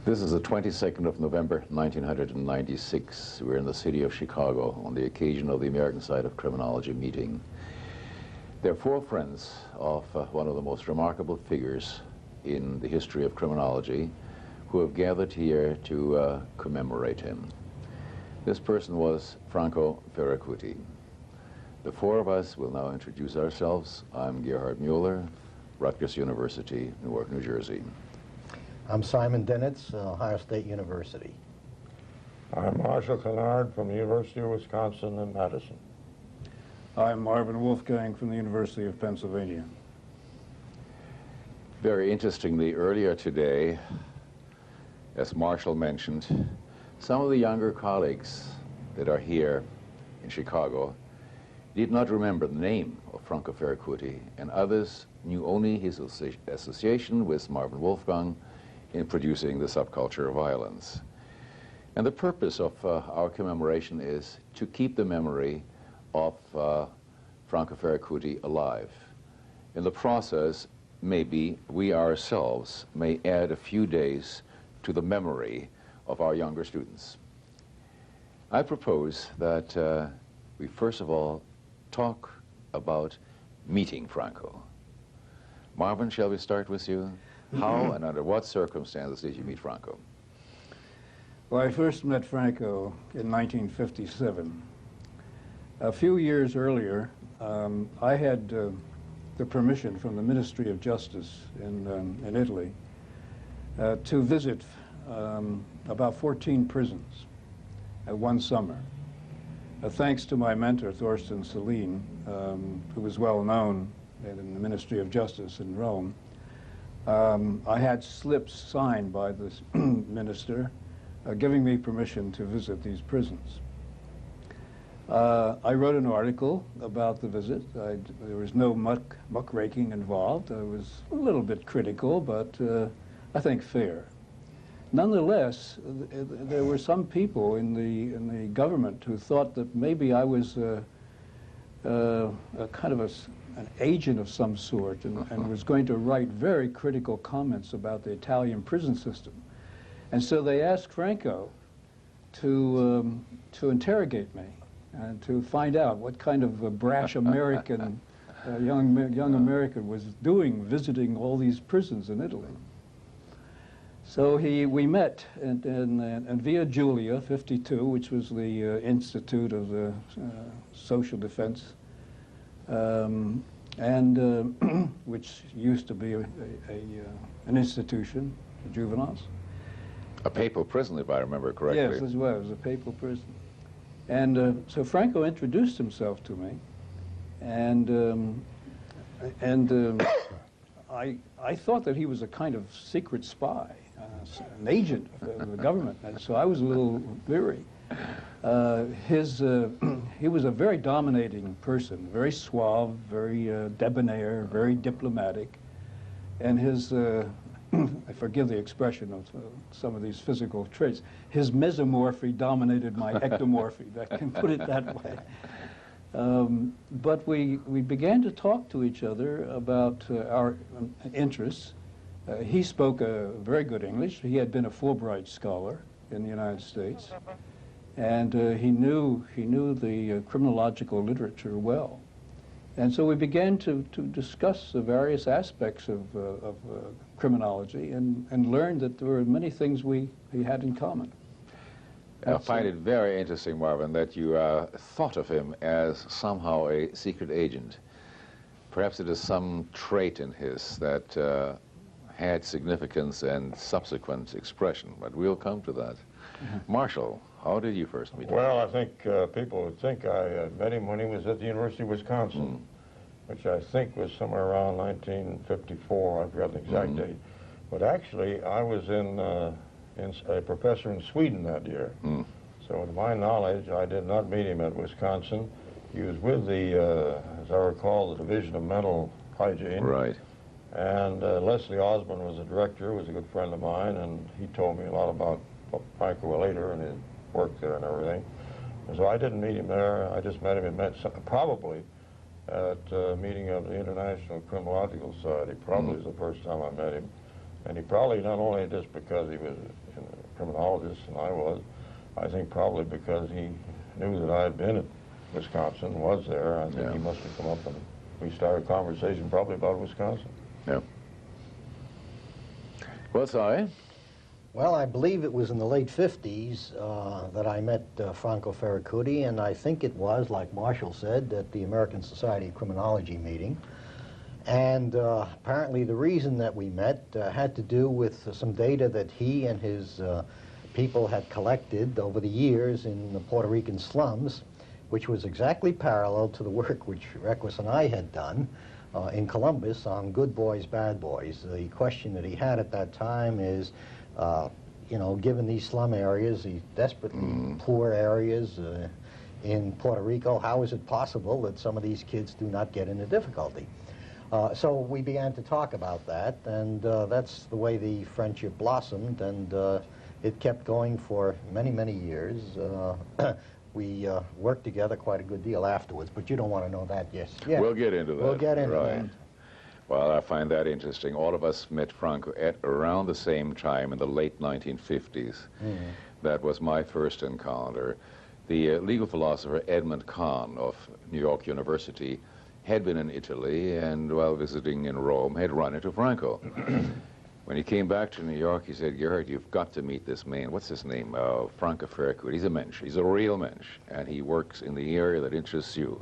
This is the 22nd of November, 1996. We're in the city of Chicago on the occasion of the American side of Criminology meeting. There are four friends of one of the most remarkable figures in the history of criminology who have gathered here to commemorate him. This person was Franco Ferracuti. The four of us will now introduce ourselves. I'm Gerhard Mueller, Rutgers University, Newark, New Jersey. I'm Simon Dinitz, Ohio State University. I'm Marshall Clinard from the University of Wisconsin in Madison. I'm Marvin Wolfgang from the University of Pennsylvania. Very interestingly, earlier today, as Marshall mentioned, some of the younger colleagues that are here in Chicago did not remember the name of Franco Ferracuti, and others knew only his association with Marvin Wolfgang in producing the subculture of violence. And the purpose of our commemoration is to keep the memory of Franco Ferracuti alive. In the process, maybe we ourselves may add a few days to the memory of our younger students. I propose that we first of all talk about meeting Franco. Marvin, shall we start with you? How and under what circumstances did you meet Franco? Well, I first met Franco in 1957. A few years earlier, I had the permission from the Ministry of Justice in Italy to visit about 14 prisons one summer. Thanks to my mentor, Thorsten Celine, who was well known in the Ministry of Justice in Rome, I had slips signed by this minister giving me permission to visit these prisons. I wrote an article about the visit. There was no muckraking involved. I was a little bit critical, but I think fair. Nonetheless, there were some people in the government who thought that maybe I was a kind of an agent of some sort and was going to write very critical comments about the Italian prison system. And so they asked Franco to interrogate me and to find out what kind of a brash American, young American was doing visiting all these prisons in Italy. So we met in Via Giulia 52, which was the Institute of the Social Defense, which used to be an institution for juveniles. A papal prison, if I remember correctly. Yes, as well. It was a papal prison. And so Franco introduced himself to me, and I thought that he was a kind of secret spy, an agent of the government, and so I was a little leery. He was a very dominating person, very suave, very debonair, very diplomatic, and his, I forgive the expression of some of these physical traits, his mesomorphy dominated my ectomorphy, I can put it that way. But we began to talk to each other about our interests. He spoke very good English. He had been a Fulbright scholar in the United States, and he knew the criminological literature well. And so we began to discuss the various aspects of criminology and learned that there were many things we had in common. I find it very interesting, Marvin, that you thought of him as somehow a secret agent. Perhaps it is some trait in his that had significance and subsequent expression, but we'll come to that. Marshall, how did you first meet him? Well, I think people would think I met him when he was at the University of Wisconsin, which I think was somewhere around 1954. I forgot the exact date. But actually, I was a professor in Sweden that year. So to my knowledge, I did not meet him at Wisconsin. He was with the, as I recall, the Division of Mental Hygiene. Right. And Leslie Osborne was the director, was a good friend of mine, and he told me a lot about Franco later and his work there and everything. And so I didn't meet him there. I just met him probably at a meeting of the International Criminological Society. Probably was the first time I met him. And he probably not only just because he was a criminologist and I was, I think probably because he knew that I had been at Wisconsin, was there. I think he must have come up and we started a conversation probably about Wisconsin. Yeah. Well, sorry. Well, I believe it was in the late 50s that I met Franco Ferracuti, and I think it was, like Marshall said, at the American Society of Criminology meeting. And apparently the reason that we met had to do with some data that he and his people had collected over the years in the Puerto Rican slums, which was exactly parallel to the work which Requus and I had done in Columbus on good boys, bad boys. The question that he had at that time is, you know, given these slum areas, these desperately poor areas in Puerto Rico, how is it possible that some of these kids do not get into difficulty? So we began to talk about that, and that's the way the friendship blossomed, and it kept going for many, many years. We worked together quite a good deal afterwards, but you don't want to know that, yes. Yeah. We'll get into that. We'll get into right. that. Well, I find that interesting. All of us met Franco at around the same time in the late 1950s. That was my first encounter. The legal philosopher Edmund Kahn of New York University had been in Italy and while visiting in Rome had run into Franco. When he came back to New York, he said, Gerhard, you've got to meet this man. What's his name? Franco Ferracuti. He's a mensch. He's a real mensch, and he works in the area that interests you.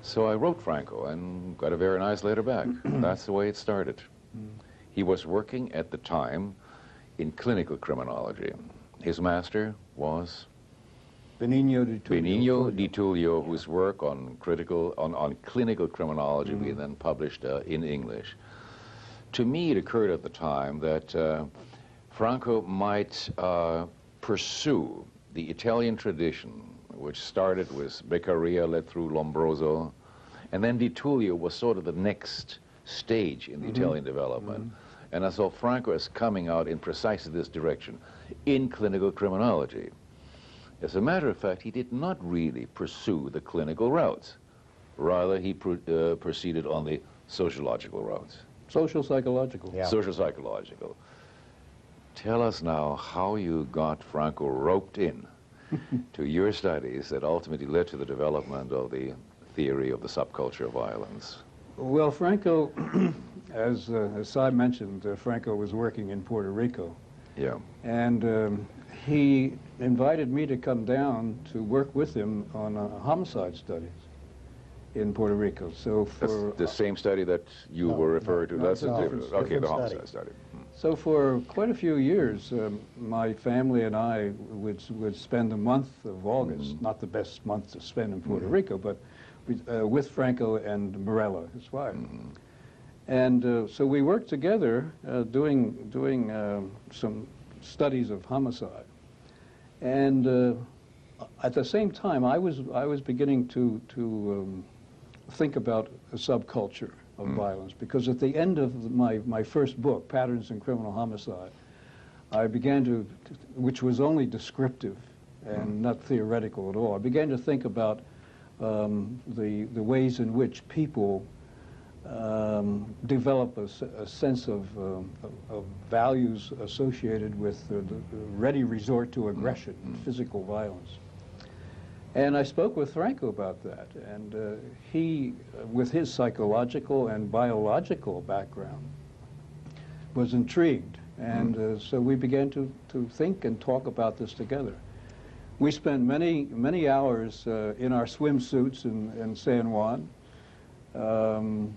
So I wrote Franco and got a very nice letter back. That's the way it started. He was working at the time in clinical criminology. His master was Benigno di Tullio, whose work on clinical criminology we then published in English. To me, it occurred at the time that Franco might pursue the Italian tradition, which started with Beccaria, led through Lombroso, and then Di Tullio was sort of the next stage in the Italian development. And I saw Franco as coming out in precisely this direction, in clinical criminology. As a matter of fact, he did not really pursue the clinical routes. Rather, he proceeded on the sociological routes. Social psychological. Yeah. Social psychological. Tell us now how you got Franco roped in to your studies that ultimately led to the development of the theory of the subculture of violence. Well, Franco, as Cy mentioned, Franco was working in Puerto Rico. Yeah. And he invited me to come down to work with him on homicide studies in Puerto Rico. So for That's the same study that you were referred to. That's a different. Okay, different the study. homicide study. So for quite a few years, my family and I would spend the month of August, not the best month to spend in Puerto Rico, but with Franco and Morella, his wife. And so we worked together doing some studies of homicide. And at the same time, I was beginning to think about a subculture of violence, because at the end of my first book, Patterns in Criminal Homicide, I began to, which was only descriptive and not theoretical at all, I began to think about the ways in which people develop a sense of values associated with the ready resort to aggression, physical violence. And I spoke with Franco about that, and he, with his psychological and biological background, was intrigued, and so we began to think and talk about this together. We spent many hours in our swimsuits in San Juan, and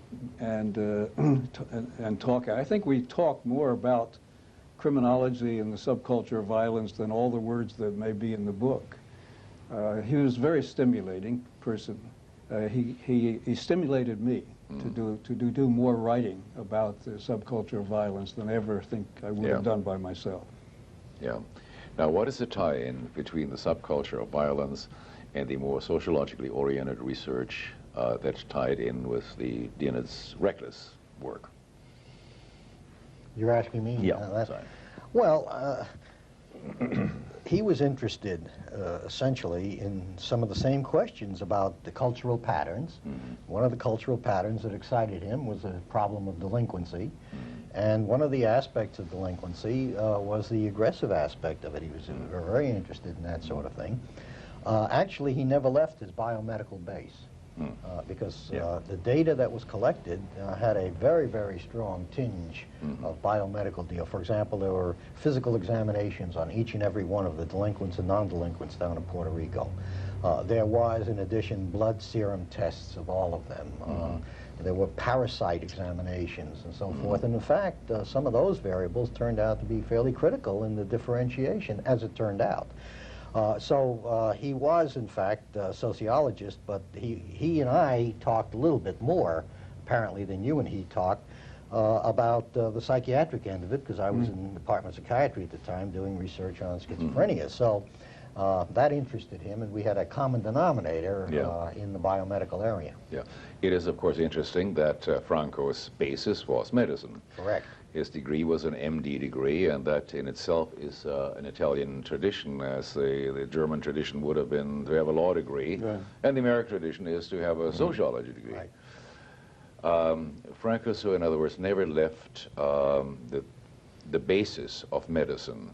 talk. I think we talked more about criminology and the subculture of violence than all the words that may be in the book. He was a very stimulating person. He stimulated me to do more writing about the subculture of violence than I ever think I would have done by myself. Yeah. Now, what is the tie-in between the subculture of violence and the more sociologically oriented research that's tied in with the Dinitz reckless work? You're asking me? Yeah. Well, he was interested essentially in some of the same questions about the cultural patterns. One of the cultural patterns that excited him was the problem of delinquency. And one of the aspects of delinquency was the aggressive aspect of it. He was very interested in that sort of thing. Actually, he never left his biomedical base because the data that was collected had a very, very strong tinge of biomedical deal. For example, there were physical examinations on each and every one of the delinquents and non-delinquents down in Puerto Rico. There was, in addition, blood serum tests of all of them. There were parasite examinations and so forth. And in fact, some of those variables turned out to be fairly critical in the differentiation, as it turned out. So he was, in fact, a sociologist, but he and I talked a little bit more, apparently, than you and he talked about the psychiatric end of it, because I was in the Department of Psychiatry at the time doing research on schizophrenia. So that interested him, and we had a common denominator in the biomedical area. Yeah. It is, of course, interesting that Franco's basis was medicine. Correct. His degree was an MD degree, and that in itself is an Italian tradition, as the German tradition would have been to have a law degree, and the American tradition is to have a sociology degree. Right. Franco, so in other words, never left the basis of medicine.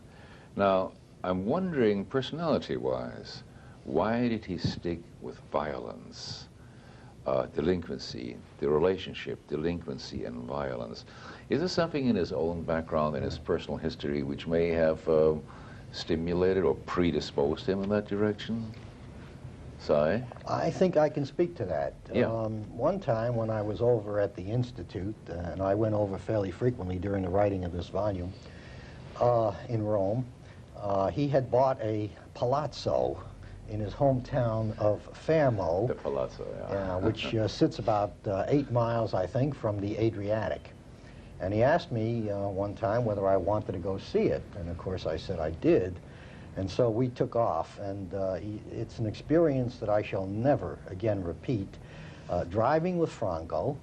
Now, I'm wondering, personality-wise, why did he stick with violence? Delinquency, the relationship, delinquency and violence. Is there something in his own background, in his personal history, which may have stimulated or predisposed him in that direction? Si? I think I can speak to that. Yeah. One time when I was over at the Institute, and I went over fairly frequently during the writing of this volume, in Rome, he had bought a palazzo in his hometown of Fermo, The palazzo, which sits about 8 miles, I think, from the Adriatic. And he asked me one time whether I wanted to go see it, and of course I said I did. And so we took off, and it's an experience that I shall never again repeat. Driving with Franco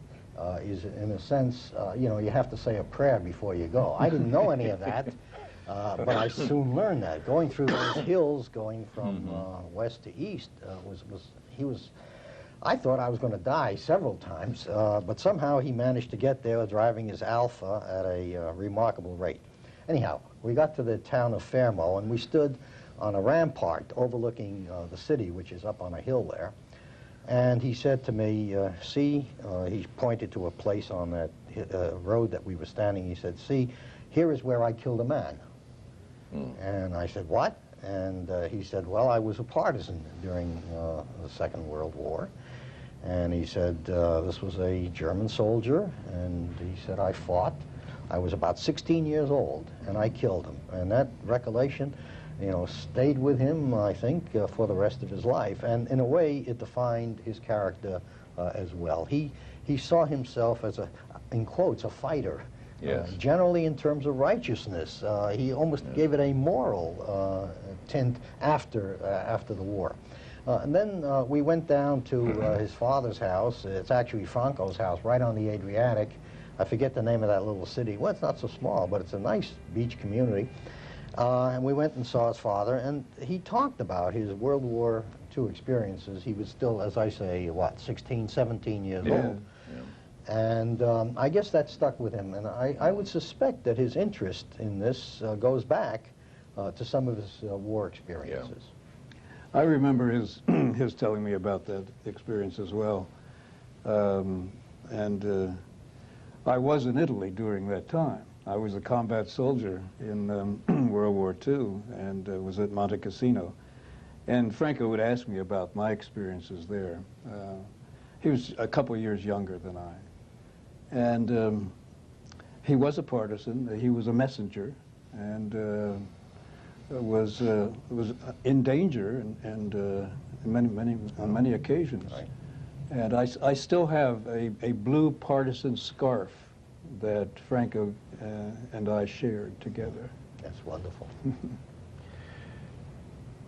is, in a sense, you know, you have to say a prayer before you go. I didn't know any of that. But I soon learned that. Going through those hills, going from west to east, I thought I was going to die several times, but somehow he managed to get there driving his Alfa at a remarkable rate. Anyhow, we got to the town of Fermo, and we stood on a rampart overlooking the city, which is up on a hill there. And he said to me, see, he pointed to a place on that road that we were standing. He said, see, here is where I killed a man. And I said, what? And he said, well, I was a partisan during the Second World War. And he said, this was a German soldier, and he said, I fought. I was about 16 years old, and I killed him. And that recollection, you know, stayed with him, I think, for the rest of his life. And in a way, it defined his character as well. He saw himself as in quotes, a fighter. Yes. Generally in terms of righteousness. He almost gave it a moral tint after the war. And then we went down to his father's house. It's actually Franco's house, right on the Adriatic. I forget the name of that little city. Well, it's not so small, but it's a nice beach community. And we went and saw his father, and he talked about his World War II experiences. He was still, as I say, what, 16, 17 years old. And I guess that stuck with him, and I would suspect that his interest in this goes back to some of his war experiences. I remember his telling me about that experience as well. And I was in Italy during that time. I was a combat soldier in World War II and was at Monte Cassino. And Franco would ask me about my experiences there. He was a couple years younger than I. And he was a partisan. He was a messenger, and was in danger, and on many occasions. Right. And I still have a blue partisan scarf that Franco and I shared together. That's wonderful.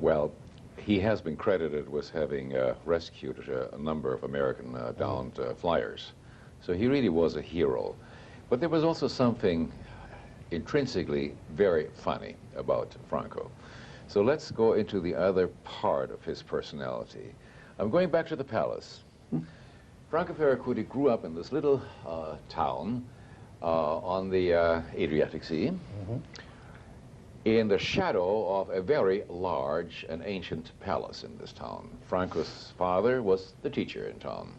Well, he has been credited with having rescued a number of American downed flyers. So he really was a hero. But there was also something intrinsically very funny about Franco. So let's go into the other part of his personality. I'm going back to the palace. Franco Ferracuti grew up in this little town on the Adriatic Sea, in the shadow of a very large and ancient palace in this town. Franco's father was the teacher in town.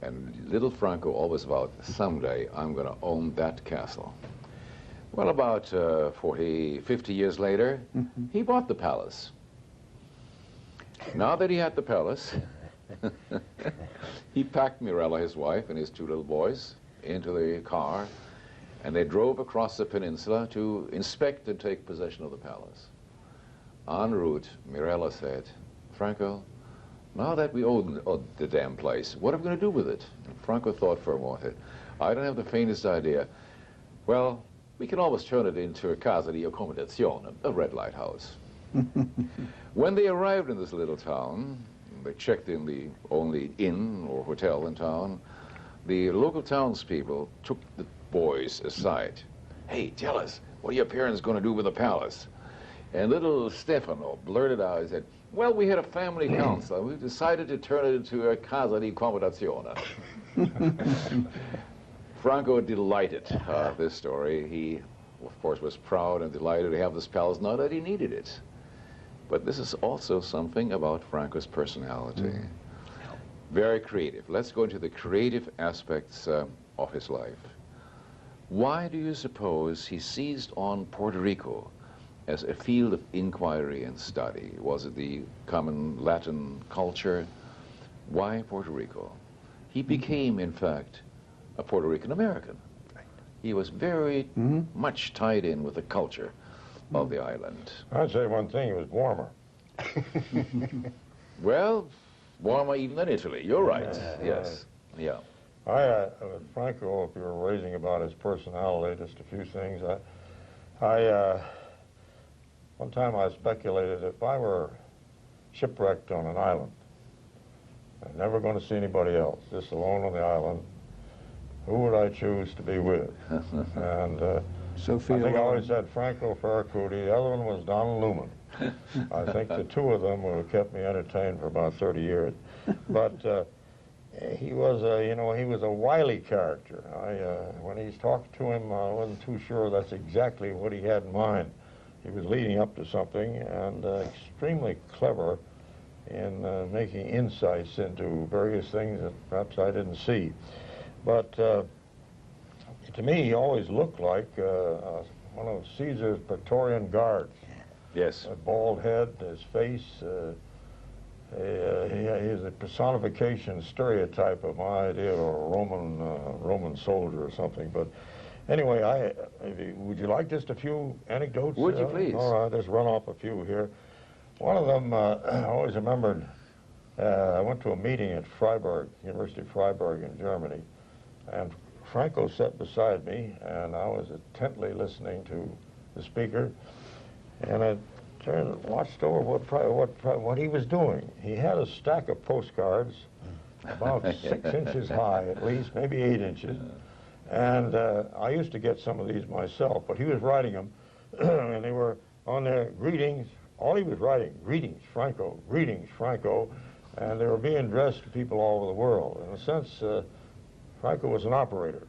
And little Franco always vowed, someday I'm going to own that castle. Well, about 40, 50 years later, he bought the palace. Now that he had the palace, he packed Mirella, his wife, and his two little boys into the car, and they drove across the peninsula to inspect and take possession of the palace. En route, Mirella said, Franco, now that we own the damn place, what are we going to do with it? And Franco thought for a moment. I don't have the faintest idea. Well, we can always turn it into a casa di accommodazione, a red light house. When they arrived in this little town, they checked in the only inn or hotel in town. The local townspeople took the boys aside. Hey, tell us, what are your parents going to do with the palace? And little Stefano blurted out, he said, well, we had a family council, and we decided to turn it into a casa di accommodazione. Franco delighted this story. He, of course, was proud and delighted to have this palace, not that he needed it. But this is also something about Franco's personality. Very creative. Let's go into the creative aspects of his life. Why do you suppose he seized on Puerto Rico as a field of inquiry and study? Was it the common Latin culture? Why Puerto Rico? He became, in fact, a Puerto Rican American. He was very much tied in with the culture of the island. I'd say one thing, it was warmer. Well, warmer even than Italy. You're right. Yes. Yeah. Franco, if you were raising about his personality, just a few things. One time I speculated if I were shipwrecked on an island, and never going to see anybody else, just alone on the island, who would I choose to be with? And I think I always said Franco Ferracuti. The other one was Donald Newman. I think the two of them would have kept me entertained for about 30 years. But he was a wily character. When he's talked to him, I wasn't too sure that's exactly what he had in mind. He was leading up to something, and extremely clever in making insights into various things that perhaps I didn't see. But to me, he always looked like one of Caesar's Praetorian guards. Yes. A bald head, his face, he is a personification, stereotype of my idea of a Roman soldier or something. But anyway, would you like just a few anecdotes? Would you please? All right, just run off a few here. One of them, I always remembered, I went to a meeting at Freiburg, University of Freiburg in Germany, and Franco sat beside me, and I was intently listening to the speaker, and I turned and watched over what he was doing. He had a stack of postcards about 6 inches high at least, maybe 8 inches, and I used to get some of these myself, but he was writing them, and they were on there, greetings. All he was writing, greetings, Franco, and they were being addressed to people all over the world. In a sense, Franco was an operator,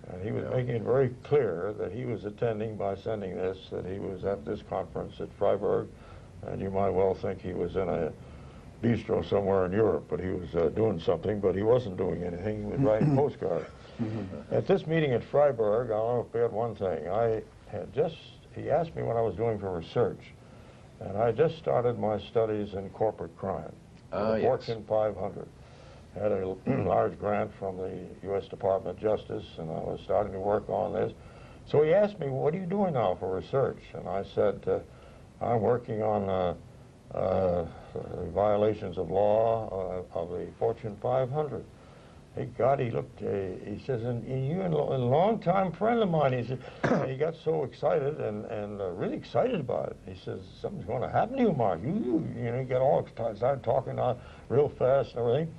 and he was making it very clear that he was attending by sending this, that he was at this conference at Freiburg, and you might well think he was in a bistro somewhere in Europe, but he was doing something, but he wasn't doing anything. He was writing postcards. At this meeting at Freiburg, I'll forget one thing. He asked me what I was doing for research, and I just started my studies in corporate crime, Fortune 500. Had a large grant from the U.S. Department of Justice, and I was starting to work on this. So he asked me, what are you doing now for research? And I said, I'm working on violations of law of the Fortune 500. Hey, God, he looked, he says, and you're a long-time friend of mine. He said, he got so excited and really excited about it. He says, something's going to happen to you, Mark. You get all excited, started talking real fast and everything.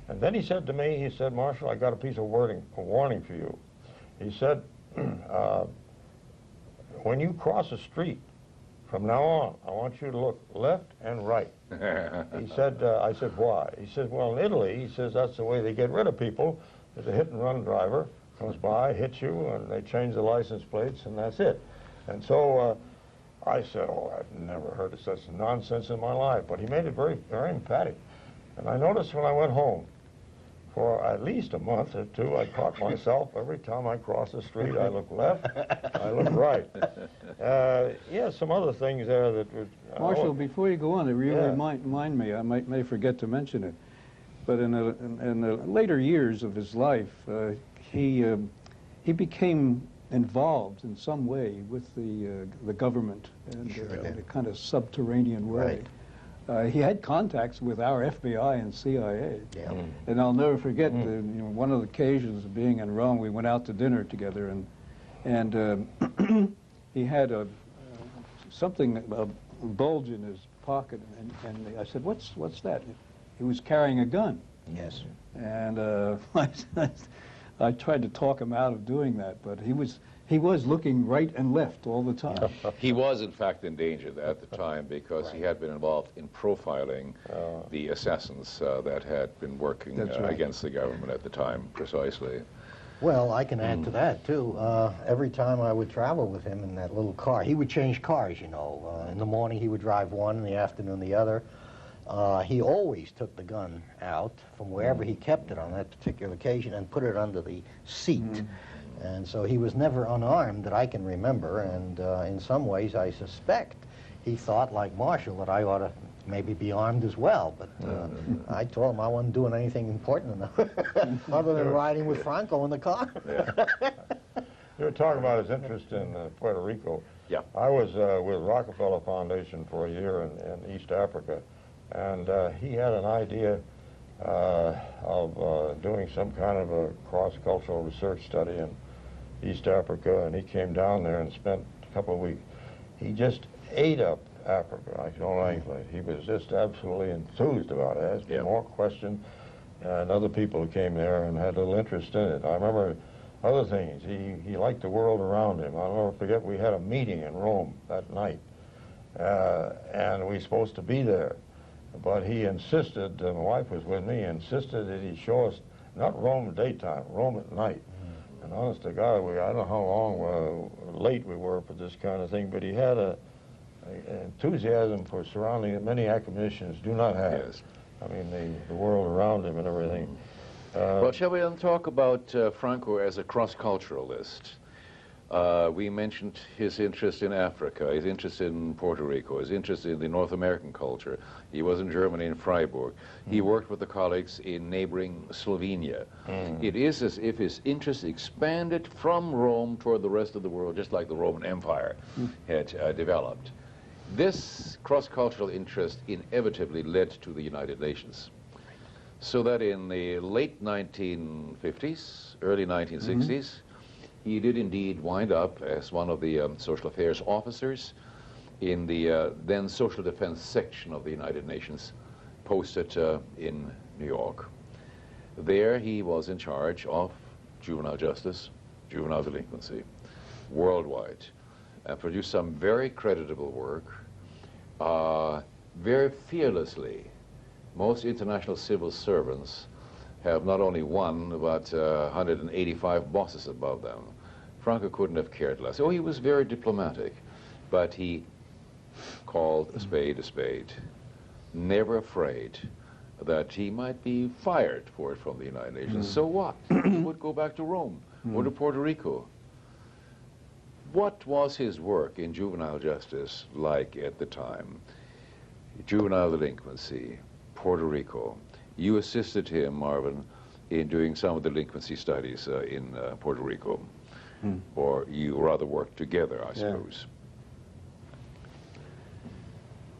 And then he said to me, he said, Marshal, I got a piece of warning for you. He said, when you cross a street, from now on, I want you to look left and right. He said, I said, why? He said, well, in Italy, he says, that's the way they get rid of people. There's a hit-and-run driver, comes by, hits you, and they change the license plates, and that's it. And so I said, oh, I've never heard of such nonsense in my life. But he made it very, very emphatic. And I noticed when I went home, for at least a month or two, I caught myself every time I crossed the street. I look left, I look right. Yeah, some other things there that would... Marshall, before you go on, it really remind me, I may forget to mention it, but in the later years of his life, he became involved in some way with the government and in a kind of subterranean way. Right. He had contacts with our FBI and CIA. Yeah. And I'll never forget one of the occasions of being in Rome. We went out to dinner together, and he had something, a bulge in his pocket, and I said, "What's that?" He was carrying a gun. Yes. And I tried to talk him out of doing that, but he was looking right and left all the time. He was, in fact, in danger at the time because he had been involved in profiling the assassins that had been working against the government at the time, precisely. Well, I can add to that, too. Every time I would travel with him in that little car, he would change cars, you know. In the morning, he would drive one, in the afternoon, the other. He always took the gun out from wherever he kept it on that particular occasion and put it under the seat. And so he was never unarmed that I can remember, and in some ways I suspect he thought, like Marshall, that I ought to maybe be armed as well, but I told him I wasn't doing anything important enough other than riding with Franco in the car. You were talking about his interest in Puerto Rico. Yeah. I was with Rockefeller Foundation for a year in East Africa, and he had an idea of doing some kind of a cross-cultural research study in East Africa, and he came down there and spent a couple of weeks. He just ate up Africa, I can only explain. He was just absolutely enthused about it, asking more questions, and other people came there and had a little interest in it. I remember other things. He liked the world around him. I'll never forget, we had a meeting in Rome that night, and we were supposed to be there. But he insisted, my wife was with me, insisted that he show us, not Rome at daytime, Rome at night. And honest to God, I don't know how long late we were for this kind of thing, but he had an enthusiasm for surrounding that many academicians do not have. Yes. I mean, the world around him and everything. Well, shall we then talk about Franco as a cross-culturalist? We mentioned his interest in Africa, his interest in Puerto Rico, his interest in the North American culture. He was in Germany, in Freiburg. He worked with the colleagues in neighboring Slovenia. It is as if his interest expanded from Rome toward the rest of the world, just like the Roman Empire had developed. This cross-cultural interest inevitably led to the United Nations. So that in the late 1950s, early 1960s, he did indeed wind up as one of the social affairs officers in the then social defense section of the United Nations, posted in New York. There he was in charge of juvenile justice, juvenile delinquency, worldwide, and produced some very creditable work, very fearlessly. Most international civil servants have not only one, but 185 bosses above them. Franco couldn't have cared less. Oh, he was very diplomatic, but he called a spade, never afraid that he might be fired for it from the United Nations. So what? He would go back to Rome or to Puerto Rico. What was his work in juvenile justice like at the time? Juvenile delinquency, Puerto Rico. You assisted him, Marvin, in doing some of the delinquency studies in Puerto Rico. Or you rather worked together, I suppose.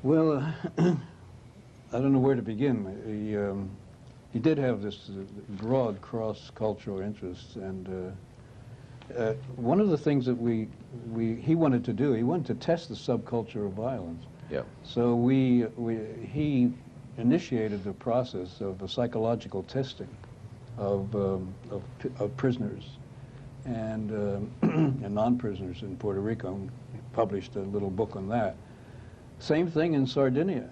Well, I don't know where to begin. He did have this broad cross-cultural interest, and one of the things that he wanted to do, he wanted to test the subculture of violence. Yeah. So he initiated the process of a psychological testing of prisoners and non-prisoners in Puerto Rico. He published a little book on that. Same thing in Sardinia.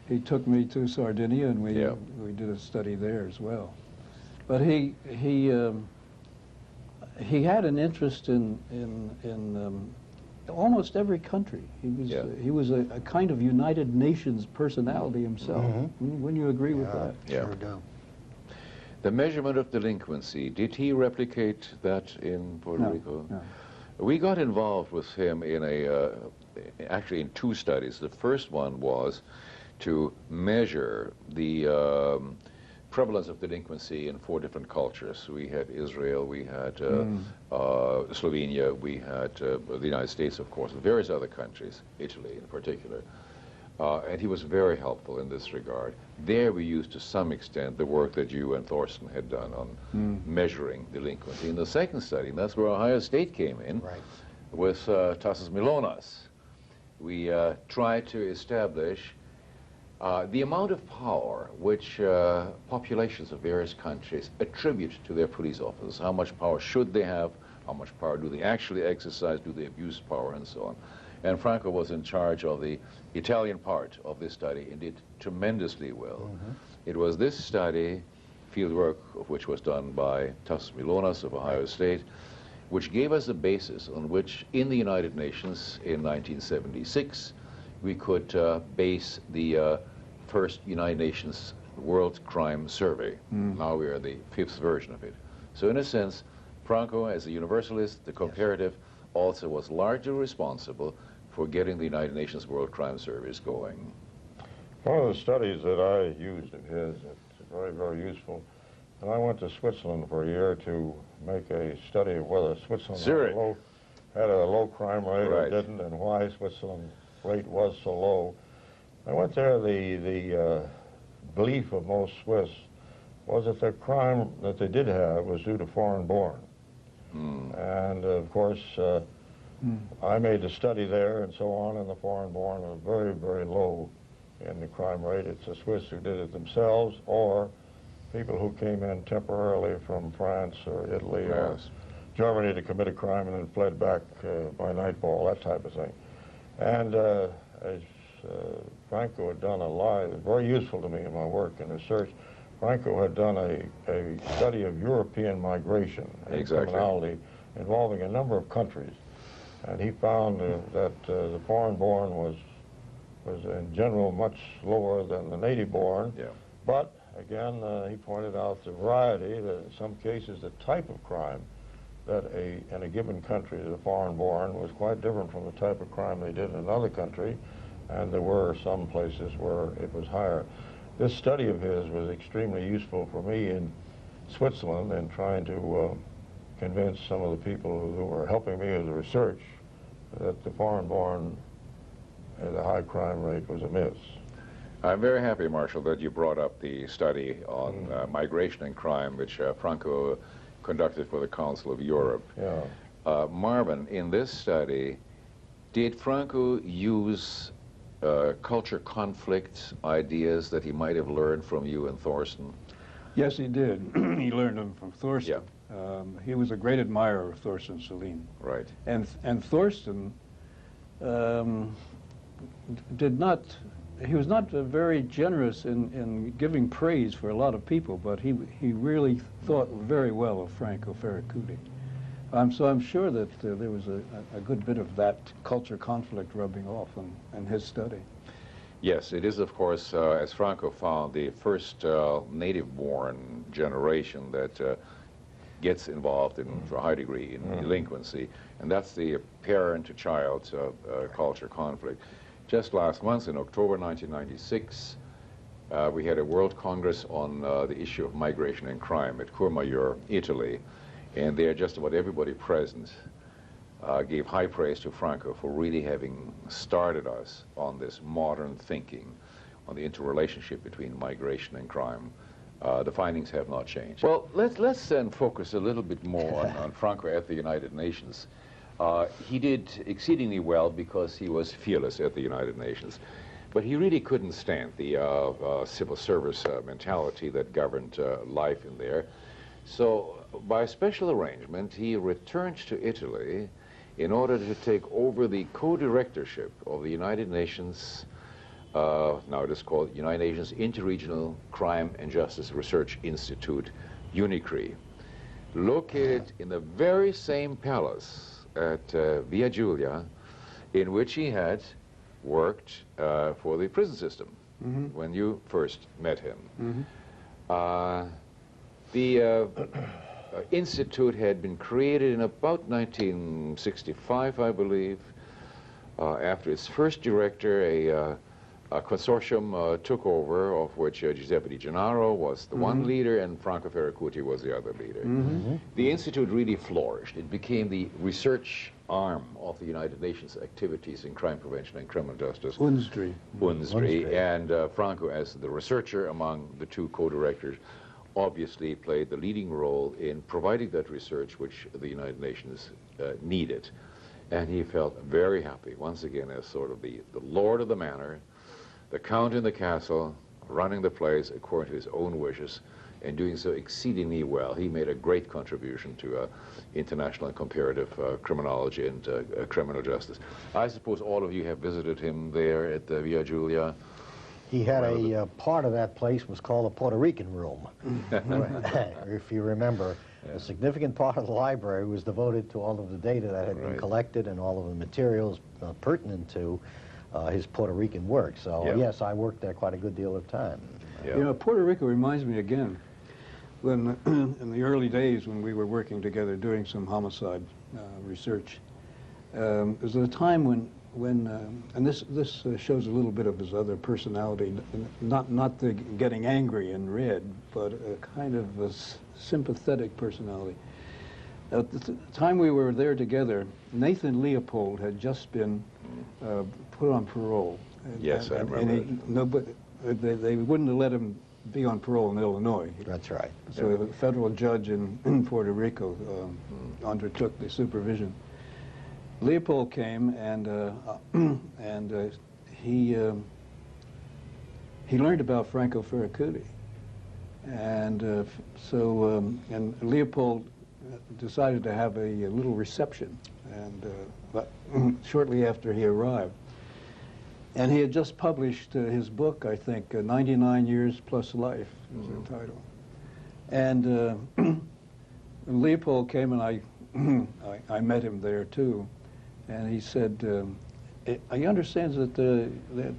He took me to Sardinia, and we did a study there as well. But he had an interest in almost every country. He was a kind of United Nations personality himself. Wouldn't you agree with that? Yeah. Sure do. The measurement of delinquency, did he replicate that in Puerto Rico? No. We got involved with him in actually in two studies. The first one was to measure the prevalence of delinquency in 4 different cultures. We had Israel, we had Slovenia, we had the United States, of course, and various other countries, Italy in particular. And he was very helpful in this regard. There we used to some extent the work that you and Thorsten had done on measuring delinquency. In the second study, and that's where Ohio State came in, with Tassos Milonas. We tried to establish the amount of power which populations of various countries attribute to their police officers. How much power should they have? How much power do they actually exercise? Do they abuse power, and so on? And Franco was in charge of the Italian part of this study and did tremendously well. It was this study, fieldwork of which was done by Tassos Milonas of Ohio State, which gave us a basis on which, in the United Nations in 1976, we could base the first United Nations World Crime Survey. Now we are the 5th version of it. So in a sense, Franco, as a universalist, the comparative, also was largely responsible for getting the United Nations World Crime Surveys going. One of the studies that I used of his, it's very, very useful, and I went to Switzerland for a year to make a study of whether Switzerland had a low crime rate or didn't, and why Switzerland's rate was so low. I went there, the belief of most Swiss was that the crime that they did have was due to foreign-born. And of course, I made the study there and so on, and the foreign-born are very, very low in the crime rate. It's the Swiss who did it themselves, or people who came in temporarily from France or Italy or Germany to commit a crime and then fled back by nightfall, that type of thing. And as Franco had done a lot, it was very useful to me in my work and research. Franco had done a study of European migration and criminality involving a number of countries. And he found that the foreign-born was in general much lower than the native-born. But again, he pointed out the variety, that in some cases the type of crime that in a given country, the foreign-born, was quite different from the type of crime they did in another country, and there were some places where it was higher. This study of his was extremely useful for me in Switzerland in trying to convince some of the people who were helping me with the research that the foreign-born at a high crime rate was amiss. I'm very happy, Marshal, that you brought up the study on migration and crime, which Franco conducted for the Council of Europe. Marvin, in this study, did Franco use culture conflict ideas that he might have learned from you and Thorsten? Yes, he did. He learned them from Thorsten. He was a great admirer of Thorsten Selin. And Thorsten he was not very generous in giving praise for a lot of people, but he really thought very well of Franco Ferracuti. So I'm sure that there was a good bit of that culture conflict rubbing off in his study. Yes, it is, of course, as Franco found, the first native-born generation that gets involved in, to a high degree, in delinquency, and that's the parent-to-child culture conflict. Just last month, in October 1996, we had a World Congress on the issue of migration and crime at Courmayeur, Italy, and there just about everybody present gave high praise to Franco for really having started us on this modern thinking on the interrelationship between migration and crime. The findings have not changed. Well, let's then focus a little bit more on Franco at the United Nations. He did exceedingly well because he was fearless at the United Nations. But he really couldn't stand the civil service mentality that governed life in there. So by special arrangement, he returned to Italy in order to take over the co-directorship of the United Nations, now it is called United Nations Interregional Crime and Justice Research Institute, Unicri, located in the very same palace at Via Giulia in which he had worked for the prison system when you first met him. The institute had been created in about 1965, I believe. After its first director, a consortium took over, of which Giuseppe Di Gennaro was the one leader and Franco Ferracuti was the other leader. The institute really flourished. It became the research arm of the United Nations activities in crime prevention and criminal justice. Unstri. And Franco, as the researcher among the two co-directors, obviously played the leading role in providing that research which the United Nations needed. And he felt very happy, once again, as sort of the lord of the manor, the count in the castle, running the place according to his own wishes, and doing so exceedingly well. He made a great contribution to international and comparative criminology and criminal justice. I suppose all of you have visited him there at the Via Giulia. He had a part of that place was called the Puerto Rican room. If you remember, a significant part of the library was devoted to all of the data that had been collected and all of the materials pertinent to his Puerto Rican work. So yes, I worked there quite a good deal of time. You know, Puerto Rico reminds me again when in the early days when we were working together doing some homicide research. There was a time when and this shows a little bit of his other personality, not the getting angry and red, but a kind of a sympathetic personality. At the time we were there together, Nathan Leopold had just been put on parole. Yes, I remember. They wouldn't have let him be on parole in Illinois. That's right. So a federal judge in Puerto Rico undertook the supervision. Leopold came and he learned about Franco Ferracuti, and and Leopold decided to have a little reception, and shortly after he arrived, and he had just published his book, I think, 99 Years Plus Life is the title, and Leopold came and I met him there too. And he said, I understand that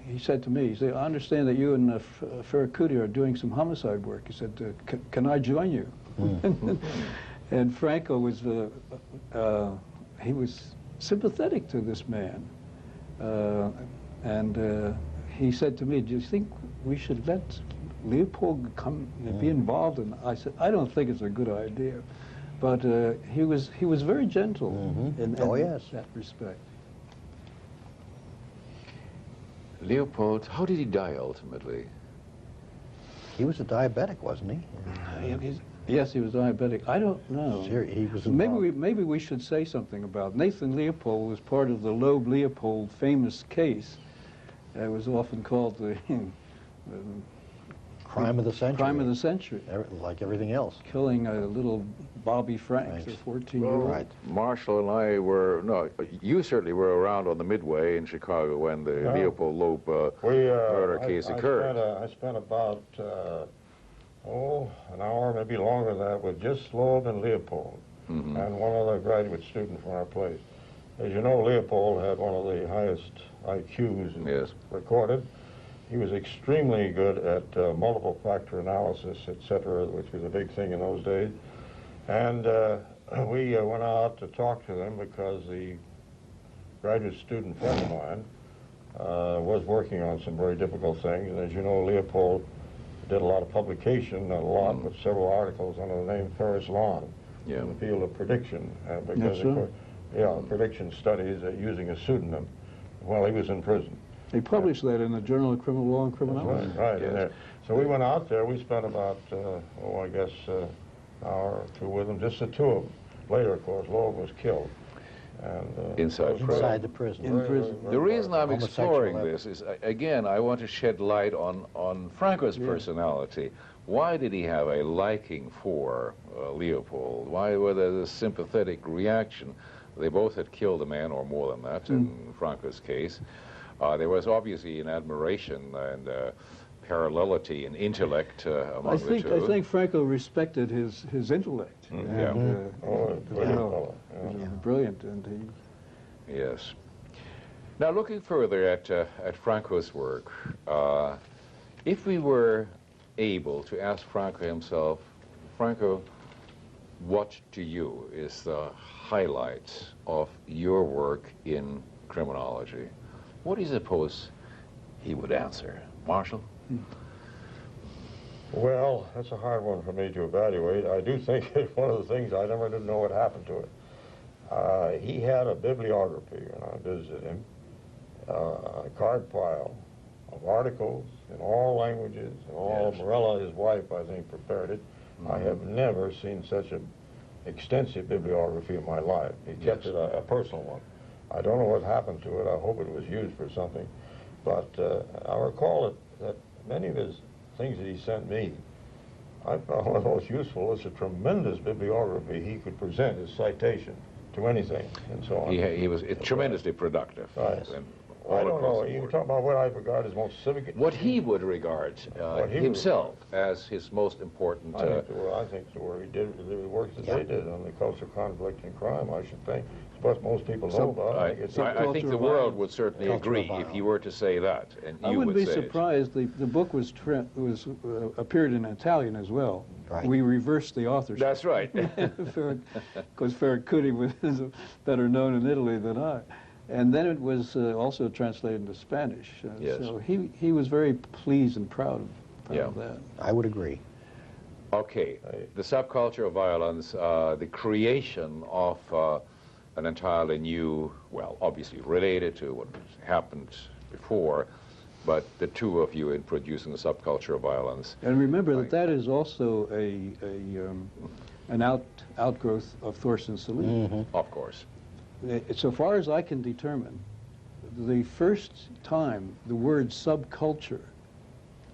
he said to me, he said, I understand that you and Ferracuti are doing some homicide work. He said, can I join you? And Franco was, he was sympathetic to this man. And he said to me, do you think we should let Leopold come and be involved? And I said, I don't think it's a good idea. But he was very gentle in that respect. Leopold, how did he die ultimately? He was a diabetic, wasn't he? Yes, he was diabetic. I don't know. He was maybe we should say something about Nathan Leopold was part of the Loeb-Leopold famous case. It was often called the crime of the century. Crime of the century. Like everything else. Killing a little Bobby Franks, a 14-year-old. Right. Marshall and I were, no, you certainly were around on the Midway in Chicago when the Leopold Loeb murder case occurred. I spent about, an hour, maybe longer than that, with just Loeb and Leopold, and one other graduate student from our place. As you know, Leopold had one of the highest IQs recorded. He was extremely good at multiple factor analysis, etc., which was a big thing in those days. And we went out to talk to them because the graduate student friend of mine was working on some very difficult things. And as you know, Leopold did a lot of publication, not a lot, but several articles under the name Ferris Lawn in the field of prediction. Because, of course, prediction studies using a pseudonym while he was in prison. They published that in the Journal of Criminal Law and Criminology. Right. Yes. So we went out there. We spent about, I guess, an hour or two with them, just the two of them. Later, of course, Loeb was killed. And, inside the prison. In prison. The reason I'm exploring this is, again, I want to shed light on Franco's personality. Why did he have a liking for Leopold? Why was there this sympathetic reaction? They both had killed a man or more than that in Franco's case. There was obviously an admiration and parallelity in intellect among the two. I think Franco respected his intellect. Yeah. Brilliant, and Yes. Now, looking further at Franco's work, if we were able to ask Franco himself, Franco, what to you is the highlight of your work in criminology? What do you suppose he would answer? Marshall? Well, that's a hard one for me to evaluate. I do think it's one of the things I never did know what happened to it. He had a bibliography when I visited him, a card pile of articles in all languages, and all. Yes. Morella, his wife, I think, prepared it. Mm-hmm. I have never seen such an extensive bibliography in my life. He kept it a personal one. I don't know what happened to it. I hope it was used for something. But I recall that many of his things that he sent me, I found one of the most useful. It's a tremendous bibliography he could present as citation to anything and so on. He was tremendously productive. Right. I don't know. You talk about what I regard as most civic. What he would regard himself as his most important. I think the work he did, the work that they did on the culture, conflict, and crime, I should think. It's what most people know about it. I think the world would certainly agree if he were to say that, and I wouldn't be surprised. The book was appeared in Italian as well. Right. We reversed the authorship. That's right. Because Ferracuti was better known in Italy than I. And then it was also translated into Spanish. Yes. So he was very pleased and proud of that. I would agree. Okay, the subculture of violence, the creation of an entirely new, well, obviously related to what happened before, but the two of you in producing the subculture of violence. And remember that is also an outgrowth of Thorsten Selin. Mm-hmm. Of course. So far as I can determine, the first time the word subculture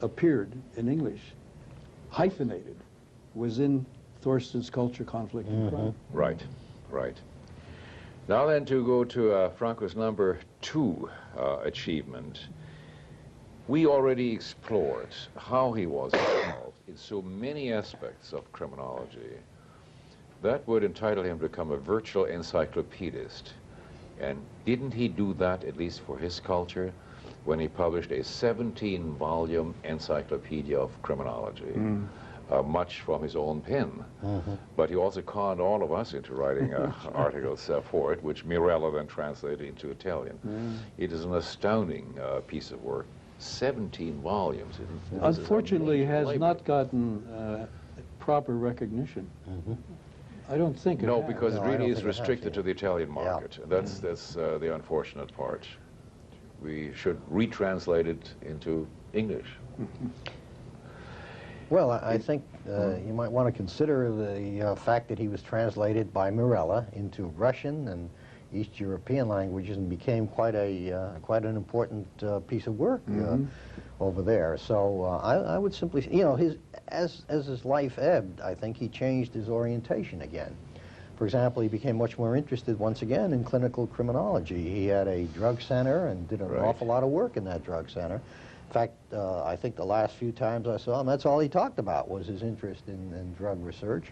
appeared in English, hyphenated, was in Thorsten's Culture, Conflict, and Crime. Right, right. Now then, to go to Franco's number 2 achievement, we already explored how he was involved in so many aspects of criminology. That would entitle him to become a virtual encyclopedist. And didn't he do that, at least for his culture, when he published a 17-volume encyclopedia of criminology, much from his own pen. But he also conned all of us into writing articles for it, which Mirella then translated into Italian. It is an astounding piece of work. 17 volumes. Unfortunately, has not gotten proper recognition. I don't think it has. Because it really is restricted to the Italian market. Yeah. That's the unfortunate part. We should retranslate it into English. Well, I think you might want to consider the fact that he was translated by Mirella into Russian and East European languages and became quite an important piece of work over there. So I would simply, as his life ebbed, I think he changed his orientation again. For example, he became much more interested once again in clinical criminology. He had a drug center and did an awful lot of work in that drug center. In fact, I think the last few times I saw him, that's all he talked about was his interest in drug research.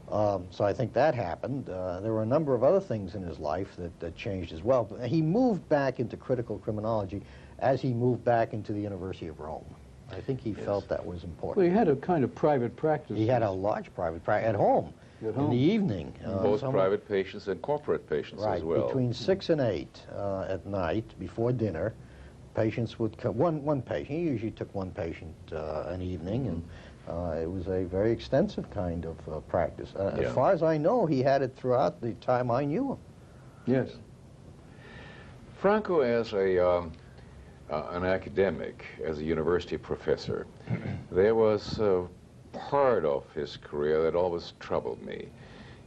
So I think that happened. There were a number of other things in his life that changed as well. But he moved back into critical criminology as he moved back into the University of Rome. I think he felt that was important. Well, he had a kind of private practice. He had a large private practice at home. In the evening. Both private patients and corporate patients as well. Between 6 and 8 at night, before dinner, patients would come. One patient, he usually took one patient an evening, and it was a very extensive kind of practice. As far as I know, he had it throughout the time I knew him. Yes. Franco, as an academic, as a university professor, there was part of his career that always troubled me.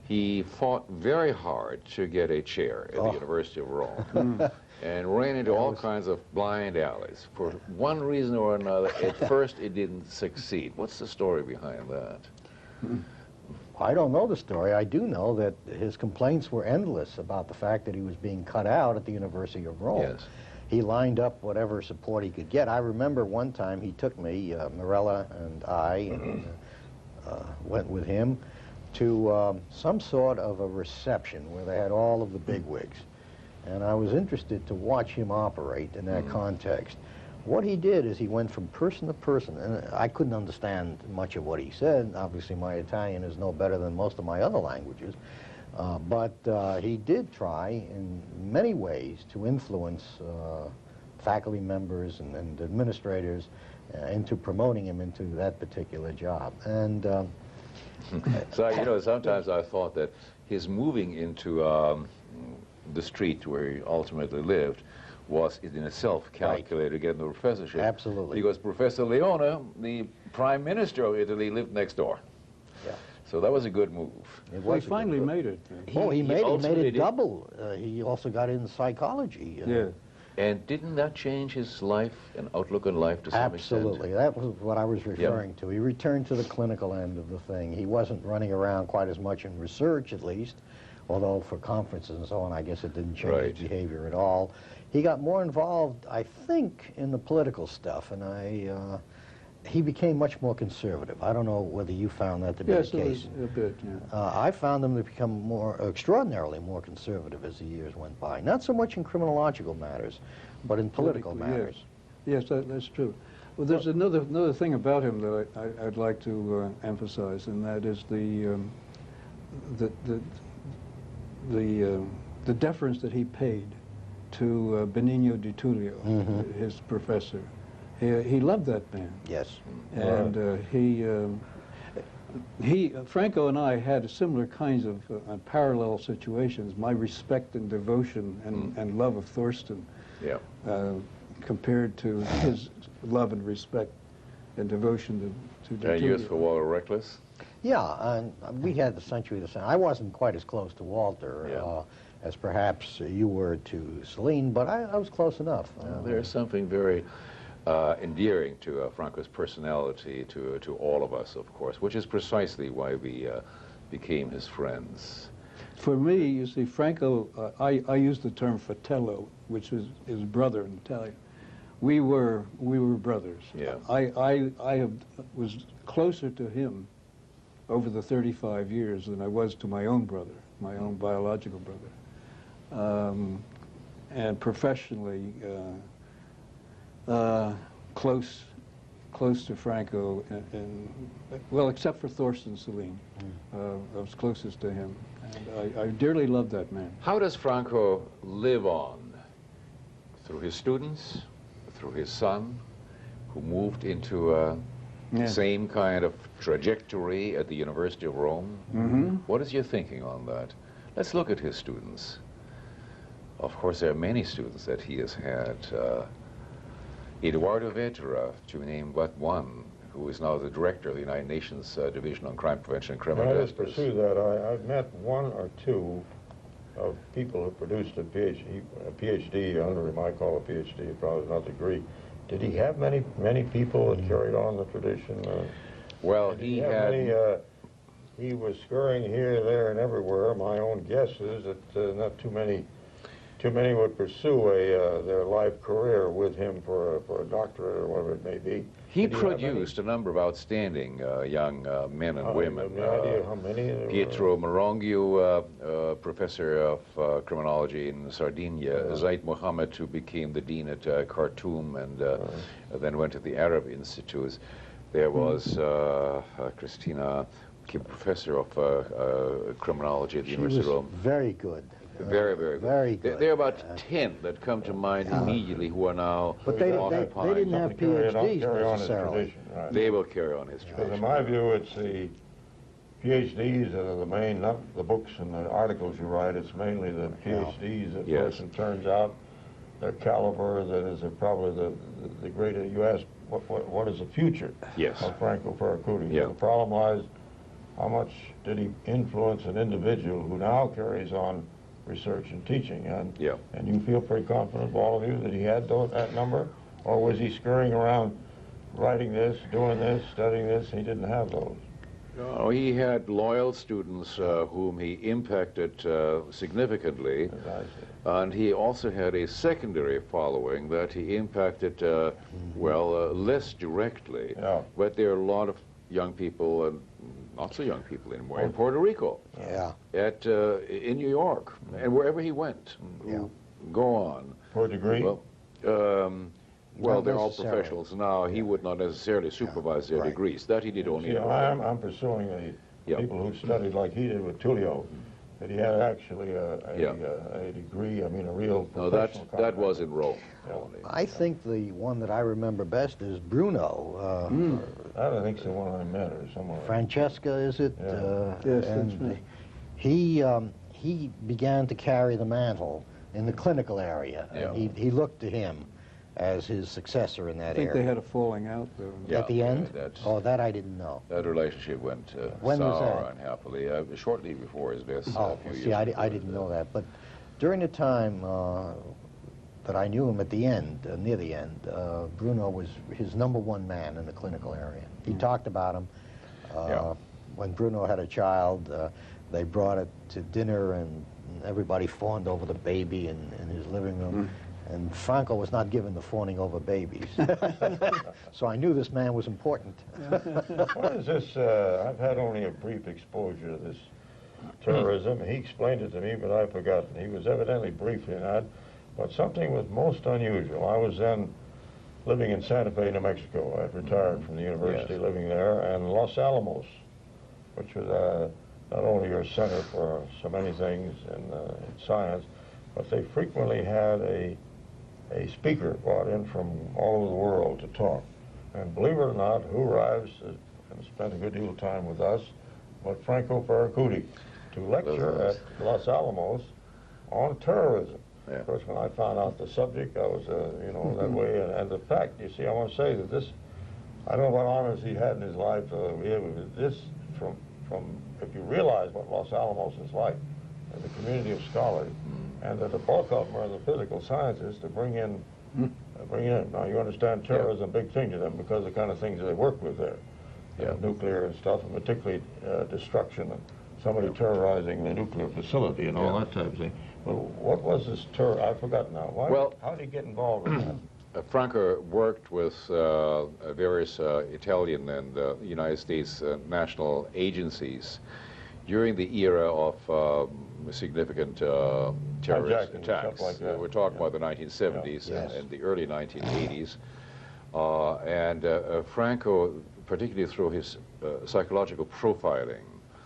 He fought very hard to get a chair at the University of Rome and ran into all kinds of blind alleys. For one reason or another, at first it didn't succeed. What's the story behind that? I don't know the story. I do know that his complaints were endless about the fact that he was being cut out at the University of Rome. Yes. he lined up whatever support he could get. I remember one time he took me, Morella and I, and went with him to some sort of a reception where they had all of the bigwigs. And I was interested to watch him operate in that context. What he did is he went from person to person, and I couldn't understand much of what he said. Obviously, my Italian is no better than most of my other languages. But he did try, in many ways, to influence faculty members and administrators into promoting him into that particular job. And so, you know, sometimes I thought that his moving into the street where he ultimately lived was in itself calculated to get the professorship. Absolutely. Because Professor Leone, the Prime Minister of Italy, lived next door. Yeah. So that was a good move. Well, he finally made it. He made it double. He also got in psychology. Yeah. And didn't that change his life and outlook on life to some extent? Absolutely. That was what I was referring to. He returned to the clinical end of the thing. He wasn't running around quite as much in research, at least, although for conferences and so on, I guess it didn't change his behavior at all. He got more involved, I think, in the political stuff, and he became much more conservative. I don't know whether you found that to be the case. Yes, a bit, yeah. I found him to become extraordinarily more conservative as the years went by. Not so much in criminological matters, but in political matters. Yes, that's true. Well, there's another thing about him that I'd like to emphasize, and that is the deference that he paid to Benigno di Tullio, his professor. He loved that man. Yes. And Franco and I had similar kinds of parallel situations. My respect and devotion and love of Thorsten, compared to his love and respect and devotion to Di Tullio. And yours for Walter Reckless? Yeah, and we had essentially the same. I wasn't quite as close to Walter as perhaps you were to Celine, but I was close enough. There's something very endearing to Franco's personality to all of us, of course, which is precisely why we became his friends. For me, you see, Franco, I use the term fratello, which is his brother in Italian. We were brothers. Yeah. I was closer to him over the 35 years than I was to my own brother, my own biological brother. And professionally, close to Franco, well, except for Thorsten Celine, I was closest to him, and I dearly loved that man. How does Franco live on? Through his students, through his son, who moved into the same kind of trajectory at the University of Rome? What is your thinking on that? Let's look at his students. Of course, there are many students that he has had. Eduardo Vetera, to name but one, who is now the director of the United Nations Division on Crime Prevention and Criminal Justice. I just pursue that. I've met one or two of people who produced a PhD, under him. I call a PhD, probably not a degree. Did he have many people that carried on the tradition? Well, he had... he was scurrying here, there, and everywhere. My own guess is that not too many would pursue their life career with him for a doctorate or whatever it may be. He produced a number of outstanding young men and women. No idea how many? Pietro Marongiu, professor of criminology in Sardinia. Zaid Mohammed, who became the dean at Khartoum and then went to the Arab Institutes. There was Christina, professor of criminology at the University of Rome. Very good. Very, very good. Very good. There are about 10 that come to mind immediately who are now But they didn't have PhDs necessarily. Right. They will carry on his tradition. Because in my view, it's the PhDs that are the main, not the books and the articles you write, it's mainly the PhDs that person turns out, their caliber, that is probably the greater, you ask, what is the future of Franco Ferracuti? Yeah. The problem lies, how much did he influence an individual who now carries on research and teaching? And you feel pretty confident, all of you, that he had that number? Or was he scurrying around writing this, doing this, studying this, and he didn't have those? Oh, he had loyal students whom he impacted significantly, and he also had a secondary following that he impacted, well, less directly. Yeah. But there are a lot of young people, and not so young people anymore, in Puerto Rico, in New York, and wherever he went. Go on. For a degree? Well, they're all professionals now. He would not necessarily supervise their degrees. That he did only. I'm pursuing people who studied like he did with Tullio. That he had actually a degree. I mean, a real. No, that was in Rome. I think the one that I remember best is Bruno. I think it's the one I met or somewhere. Francesca, is it? Yes, and that's right. he began to carry the mantle in the clinical area. Yeah. And he looked to him as his successor in that I think area. they had a falling out, though. At the end? That's- That I didn't know. That relationship went When was sour that? unhappily, shortly before his death. Oh, a few see, years I before didn't his know death. that. But during the time that I knew him at the end, near the end, Bruno was his #1 man in the clinical area. He talked about him. When Bruno had a child, they brought it to dinner and everybody fawned over the baby in his living room. And Franco was not given the fawning over babies. So I knew this man was important. What is this? I've had only a brief exposure to this terrorism. He explained it to me, but I've forgotten. He was evidently briefly in that, but something was most unusual. I was then living in Santa Fe, New Mexico. I'd retired from the university, living there, and Los Alamos, which was not only your center for so many things in science, but they frequently had a speaker brought in from all over the world to talk. And believe it or not, who arrives and spent a good deal of time with us, but Franco Ferracuti, to lecture at Los Alamos on terrorism. Of course, when I found out the subject, I was, that way. And the fact, you see, I want to say that this, I don't know what honors he had in his life. This, from if you realize what Los Alamos is like, the community of scholars, and that the bulk of them are the physical scientists to bring in. Now, you understand terrorism is a big thing to them because of the kind of things they work with there. Nuclear and stuff, and particularly destruction, and somebody terrorizing the nuclear facility and all that type of thing. But what was this terror? I forgot now. How did he get involved in that? Franco worked with various Italian and United States national agencies during the era of significant terrorist attacks. Like that. We're talking about the 1970s and the early 1980s. And Franco, particularly through his psychological profiling,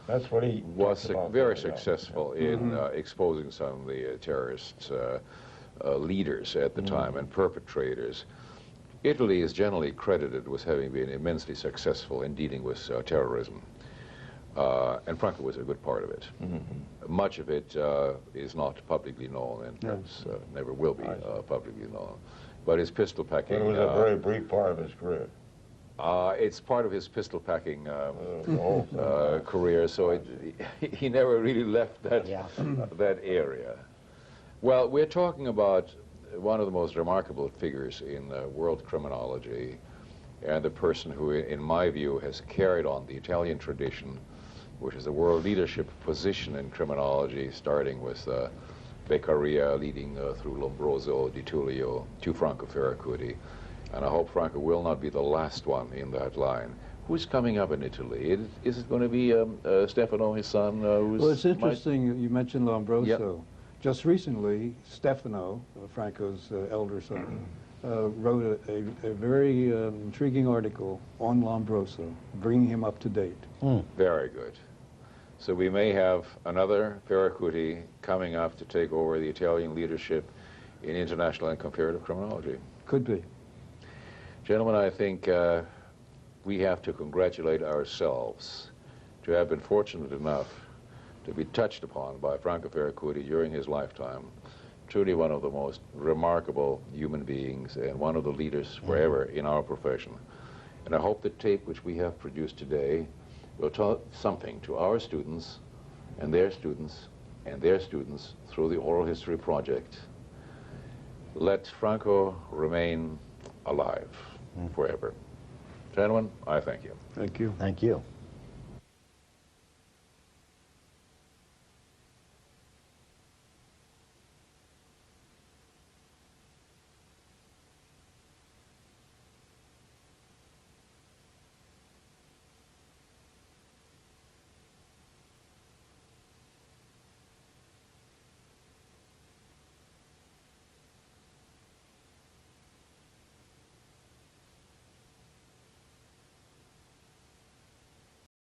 that's what he was very successful in exposing some of the terrorist leaders at the time and perpetrators. Italy is generally credited with having been immensely successful in dealing with terrorism. And Franco was a good part of it. Much of it is not publicly known, and perhaps never will be publicly known. But his pistol packing... It was a very brief part of his career. It's part of his pistol packing career, so he never really left that, that area. Well, we're talking about one of the most remarkable figures in world criminology, and the person who, in my view, has carried on the Italian tradition, which is a world leadership position in criminology, starting with Beccaria, leading through Lombroso, Di Tullio, to Franco Ferracuti. And I hope Franco will not be the last one in that line. Who's coming up in Italy? Is it going to be Stefano, his son? Well, it's interesting you mentioned Lombroso. Just recently, Stefano, Franco's elder son, wrote a very intriguing article on Lombroso, bringing him up to date. Very good. So we may have another Ferracuti coming up to take over the Italian leadership in international and comparative criminology. Could be. Gentlemen, I think we have to congratulate ourselves to have been fortunate enough to be touched upon by Franco Ferracuti during his lifetime. Truly one of the most remarkable human beings and one of the leaders forever in our profession. And I hope the tape which we have produced today will tell something to our students and their students and their students through the Oral History Project. Let Franco remain alive forever. Gentlemen, I thank you. Thank you. Thank you.